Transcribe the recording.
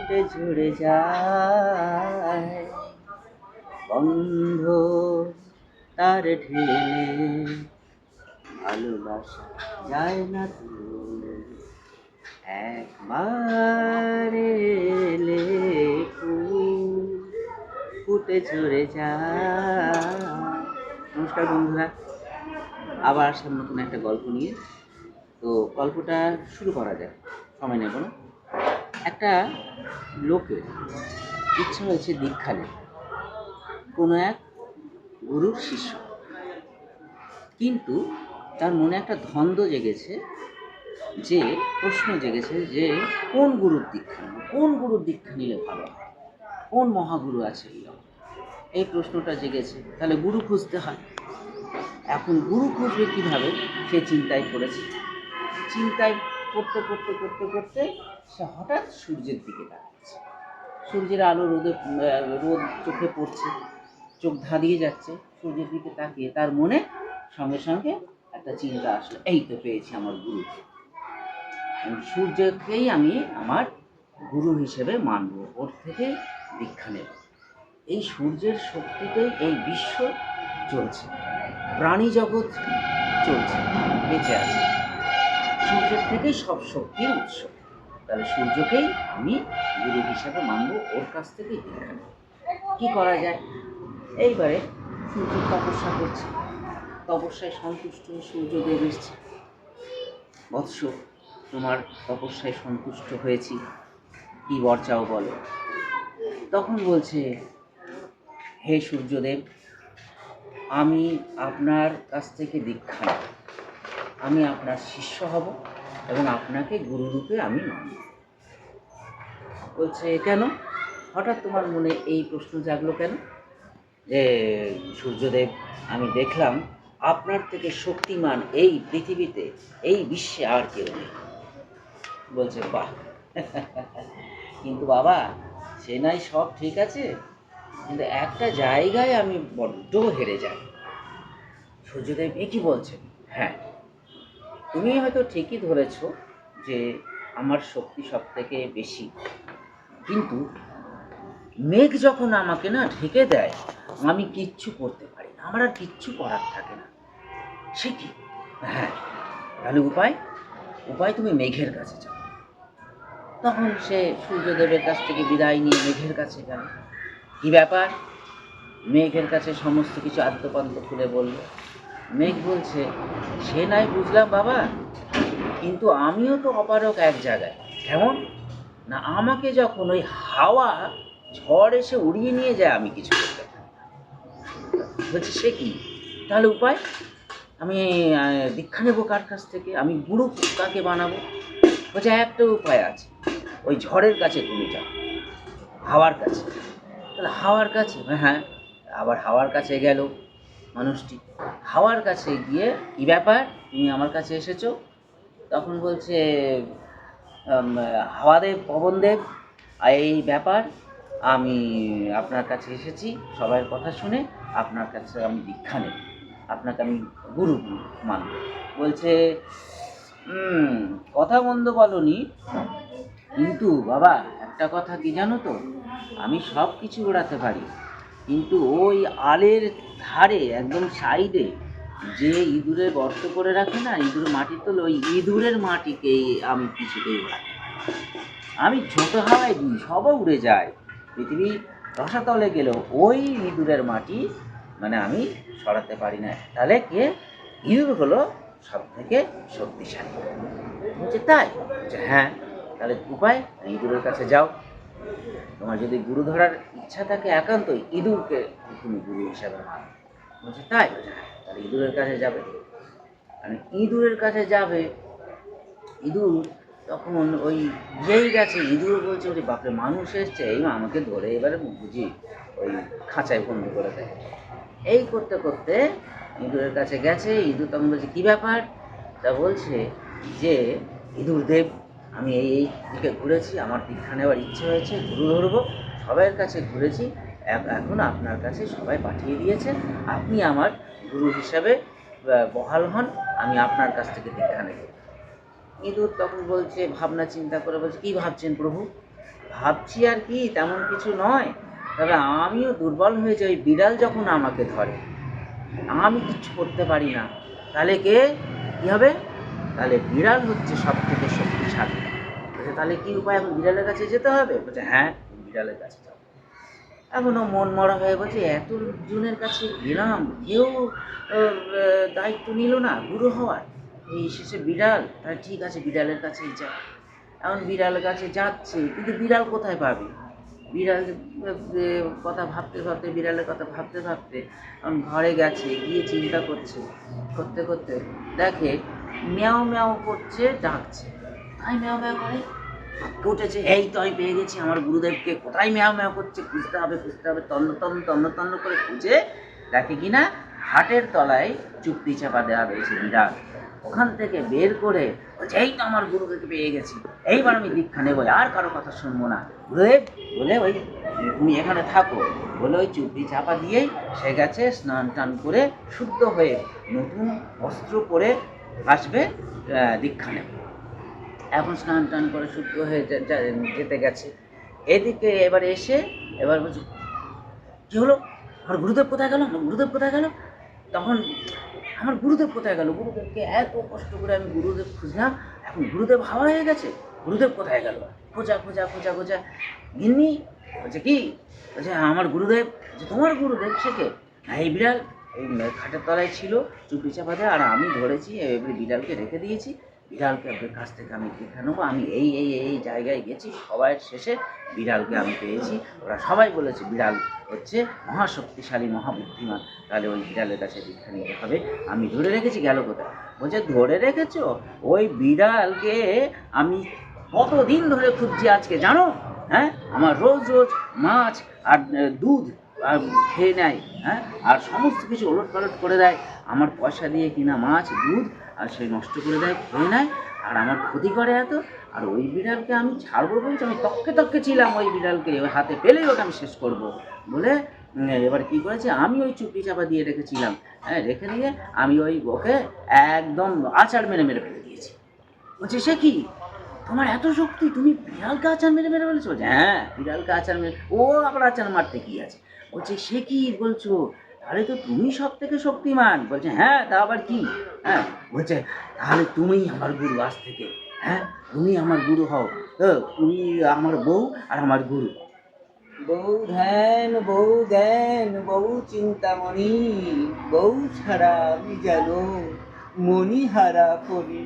ফুটে ঝরে যায় বন্ধ তার ঢেলে, ভালোবাসা যায় না তো একবার এলে ফুল ফুটে ঝরে যায়। নমস্কার বন্ধুরা, আবার আসলাম নতুন একটা গল্প নিয়ে। তো গল্পটা শুরু করা যায়, সময় নেব না। একটা লোকের ইচ্ছা হয়েছে দীক্ষা নেবে, কোনো এক গুরুর শিষ্য, কিন্তু তার মনে একটা দ্বন্দ্ব জেগেছে, যে প্রশ্ন জেগেছে যে কোন গুরুর দীক্ষা নিলে ভালো হয়, কোন মহাগুরু আছে এই প্রশ্নটা জেগেছে। তাহলে গুরু খুঁজতে হয়। এখন গুরু খুঁজবে কীভাবে, সে চিন্তায় পড়েছে। চিন্তায় করতে করতে করতে করতে সে হঠাৎ সূর্যের দিকে তাকাচ্ছে। সূর্যের আলো রোদ চোখে পড়ছে, চোখ ধাঁধিয়ে যাচ্ছে। সূর্যের দিকে তাকিয়ে তার মনে সঙ্গে সঙ্গে একটা চিন্তা আসলো, এই তো পেয়েছি আমার গুরু, সূর্যকেই আমি আমার গুরু হিসেবে মানব, ওর থেকে দীক্ষা নেব। এই সূর্যের শক্তিতেই এই বিশ্ব চলছে, প্রাণী জগৎ চলছে, বেঁচে আছে। সূর্যের থেকেই সব শক্তির উৎস, তাহলে সূর্যকেই আমি গুরু হিসাবে মানব, ওর কাছ থেকে দীক্ষা নেব। কী করা যায়? এইবারে সূর্য তপস্যা করছে, তপস্যায় সন্তুষ্ট সূর্যদেব এসছে। বৎস, তোমার তপস্যায় সন্তুষ্ট হয়েছি, কি বর চাও বলো। তখন বলছে, হে সূর্যদেব, আমি আপনার কাছ থেকে দীক্ষা নেব, আমি আপনার শিষ্য হব এবং আপনাকে গুরুরূপে আমি মানব। বলছে, কেন হঠাৎ তোমার মনে এই প্রশ্ন জাগলো কেন? যে সূর্যদেব, আমি দেখলাম আপনার থেকে শক্তিমান এই পৃথিবীতে, এই বিশ্বে আর কেউ নেই। বলছে, বাহ, কিন্তু বাবা সে নাই সব ঠিক আছে, কিন্তু একটা জায়গায় আমি বড্ড হেরে যাই। সূর্যদেব, এ কি বলছেন? হ্যাঁ, তুমি হয়তো ঠিকই ধরেছ যে আমার শক্তি সব থেকে বেশি, কিন্তু মেঘ যখন আমাকে না ঢেকে দেয়, আমি কিচ্ছু করতে পারি না, আমার আর কিচ্ছু করার থাকে না। সে কি? হ্যাঁ, তাহলে উপায় তুমি মেঘের কাছে যাও। তখন সে সূর্যদেবের কাছ থেকে বিদায় নিয়ে মেঘের কাছে গেল। কি ব্যাপার? মেঘের কাছে সমস্ত কিছু আদ্যপান্ত খুলে বলল। মেঘ বলছে, সে নাই বুঝলাম বাবা, কিন্তু আমিও তো অপারক এক জায়গায়। কেমন না, আমাকে যখন ওই হাওয়া ঝড় এসে উড়িয়ে নিয়ে যায়, আমি কিছু করতে পারি না। বলছে, সে কি? তাহলে উপায়? আমি দীক্ষা নেবো কার কাছ থেকে, আমি গুরু কাকে বানাবো? বলছে, একটা উপায় আছে, ওই ঝড়ের কাছে তুমি যাও, হাওয়ার কাছে। তাহলে হাওয়ার কাছে? হ্যাঁ, আবার হাওয়ার কাছে গেল মানুষটি। হাওয়ার কাছে গিয়ে, কি ব্যাপার, তুমি আমার কাছে এসেছো? তখন বলছে, হাওয়াদেব, পবনদেব, এই ব্যাপার, আমি আপনার কাছে এসেছি সবার কথা শুনে, আপনার কাছে আমি দীক্ষা নেব, আপনাকে আমি গুরু মানব। বলছে, কথা মন্দ বলনি, কিন্তু বাবা একটা কথা কি জানো তো, আমি সব কিছু ওড়াতে পারি, কিন্তু ওই আলের ধারে একদম সাইডে যে ইঁদুরের গর্ত করে রাখে না, ইঁদুরের মাটি তোলে, ওই ইঁদুরের মাটিকেই আমি কিছুতেই ওড়াতে পারি। আমি ছোট হাওয়ায় দিই, সবও উড়ে যায়, পৃথিবী রসাতলে গেলেও ওই ইঁদুরের মাটি মানে আমি সরাতে পারি না। তাহলে কে? ইঁদুর হলো সব থেকে শক্তিশালী। বলছে, তাই? বলছে, হ্যাঁ। তাহলে উপায়? ইঁদুরের কাছে যাও, তোমার যদি গুরু ধরার ইচ্ছা থাকে একান্তই, ইঁদুরকে তুমি গুরু হিসাবে মানো। বলছে, তাই? তাহলে ইঁদুরের কাছে যাবে। মানে ইঁদুরের কাছে যাবে, ইঁদুর তখন ওই যেই গেছে, ইঁদুর বলছে, ওরে বাপরে, মানুষ এসছে, এই আমাকে ধরে এবারে বুঝি ওই খাঁচায় বন্দি করে দেয়। এই করতে করতে ইঁদুরের কাছে গেছে। ইঁদুর তখন বলছে, কী ব্যাপার? তা বলছে যে, ইঁদুর দেব, আমি এই দিকে ঘুরেছি, আমার দীক্ষা নেওয়ার ইচ্ছে হয়েছে, গুরু ধরবো, সবাইয়ের কাছে ঘুরেছি, এখন আপনার কাছে সবাই পাঠিয়ে দিয়েছে, আপনি আমার গুরু হিসাবে বহাল হন, আমি আপনার কাছ থেকে দীক্ষা নেব। ইঁদুর তখন বলছে, ভাবনা চিন্তা করে বলছে, কী ভাবছেন প্রভু? ভাবছি আর কি তেমন কিছু নয়, তবে আমিও দুর্বল হয়ে যাই বিড়াল যখন আমাকে ধরে, আমি কিচ্ছু করতে পারি না। তাহলে কে কী হবে? তাহলে বিড়াল হচ্ছে সব থেকে শক্তিশালী। বলছে তাহলে কী উপায়, এখন বিড়ালের কাছে যেতে হবে? বলছে হ্যাঁ, বিড়ালের কাছে যাও। এখনও মন মরা হয়ে বলছে এত জনের কাছে গেলাম, কেউ দায়িত্ব নিল না গুরু হওয়ার, এই শেষে বিড়াল, তাহলে ঠিক আছে বিড়ালের কাছেই যা। এখন বিড়ালের কাছে যাচ্ছে, কিন্তু বিড়াল কোথায় পাবে? বিড়াল কথা ভাবতে ভাবতে, বিড়ালের কথা ভাবতে ভাবতে এখন ঘরে গেছে, গিয়ে চিন্তা করছে, করতে করতে দেখে ম্যাও ম্যাও করছে, ডাকছে। কোথায় ম্যাও ম্যাও করে? হাঁপকে উঠেছে, এই তো আমি পেয়ে গেছি আমার গুরুদেবকে, কোথায় ম্যাও ম্যাও করছে, খুঁজতে হবে খুঁজতে হবে, তন্ন তন্ন তন্ন তন্ন করে খুঁজে দেখে কিনা হাটের তলায় চুপটি চাপা দেওয়া রয়েছে বিড়াল। ওখান থেকে বের করে বলছে এই তো আমার গুরুদেবকে পেয়ে গেছি, এইবার আমি দীক্ষা নেবো, আর কারো কথা শুনবো না গুরুদেব। বলে ওই তুমি এখানে থাকো বলে ওই চুপটি চাপা দিয়েই সে গেছে, স্নান টান করে শুদ্ধ হয়ে নতুন বস্ত্র পরে আসবে দীক্ষা নেবে। এখন স্নান টান করে শুদ্ধ হয়ে যেতে গেছে, এদিকে এবার এসে এবার বলছে কী হলো, আমার গুরুদেব কোথায় গেল, আমার গুরুদেব কোথায় গেল? তখন আমার গুরুদেব কোথায় গেল, গুরুদেবকে এত কষ্ট করে আমি গুরুদেব খুঁজলাম, এখন গুরুদেব হাওয়া হয়ে গেছে, গুরুদেব কোথায় গেল? খোঁজা খোঁজা খোঁজা খোঁজা, গিন্নি বলছে কি? বলছে আমার গুরুদেব। যে তোমার গুরুদেব সে কে? হ্যাঁ এই বিড়াল, এই খাটের তলায় ছিল চুপড়ি চাপা দেয়, আর আমি ধরেছি এবারে বিড়ালকে রেখে দিয়েছি, বিড়ালকে আপনার কাছ থেকে আমি দেখে নেবো, আমি এই এই এই জায়গায় গেছি, সবাই শেষে বিড়ালকে আমি পেয়েছি, ওরা সবাই বলেছে বিড়াল হচ্ছে মহাশক্তিশালী মহাবুদ্ধিমান, তাহলে ওই বিড়ালের কাছে দীক্ষা নিতে হবে। আমি ধরে রেখেছি, গেল কোথায়? বলছে ধরে রেখেছো? ওই বিড়ালকে আমি কতদিন ধরে খুঁজছি আজকে জানো? হ্যাঁ, আমার রোজ রোজ মাছ আর দুধ আর খেয়ে নেয়, হ্যাঁ, আর সমস্ত কিছু ওলট পালট করে দেয়, আমার পয়সা দিয়ে কিনা মাছ দুধ আর সে নষ্ট করে দেয়, খেয়ে নেয়, আর আমার ক্ষতি করে এত। আর ওই বিড়ালকে আমি ছাড়বো বলছি, আমি তককে তককে ছিলাম ওই বিড়ালকে, ওই হাতে পেলেই ওকে আমি শেষ করব বলে এবার কী করেছে, আমি ওই চুপটি চাপা দিয়ে রেখেছিলাম, হ্যাঁ, রেখে দিয়ে আমি ওই ওকে একদম আছাড় মেরে মেরে ফেলে দিয়েছি। বলছি সে কি, তোমার এত শক্তি, তুমি বিড়ালকে আছাড় মেরে মেরে ফেলেছো? বলছে হ্যাঁ, বিড়ালকে আছাড় মেরে, ও আবার আছাড় মারতে কী আছে? বলছে সে কি বলছো, তাহলে তো তুমি সব থেকে শক্তিমান। বলছে হ্যাঁ, তা আবার কি? হ্যাঁ, বলছে তাহলে তুমিই আমার গুরু আজ থেকে, হ্যাঁ, তুমি আমার গুরু হও, তো তুমি আমার বউ আর আমার গুরু। বউ ধ্যান বউ জ্ঞান বউ চিন্তামণি, বউ ছাড়া আমি যেন মণিহারা করি।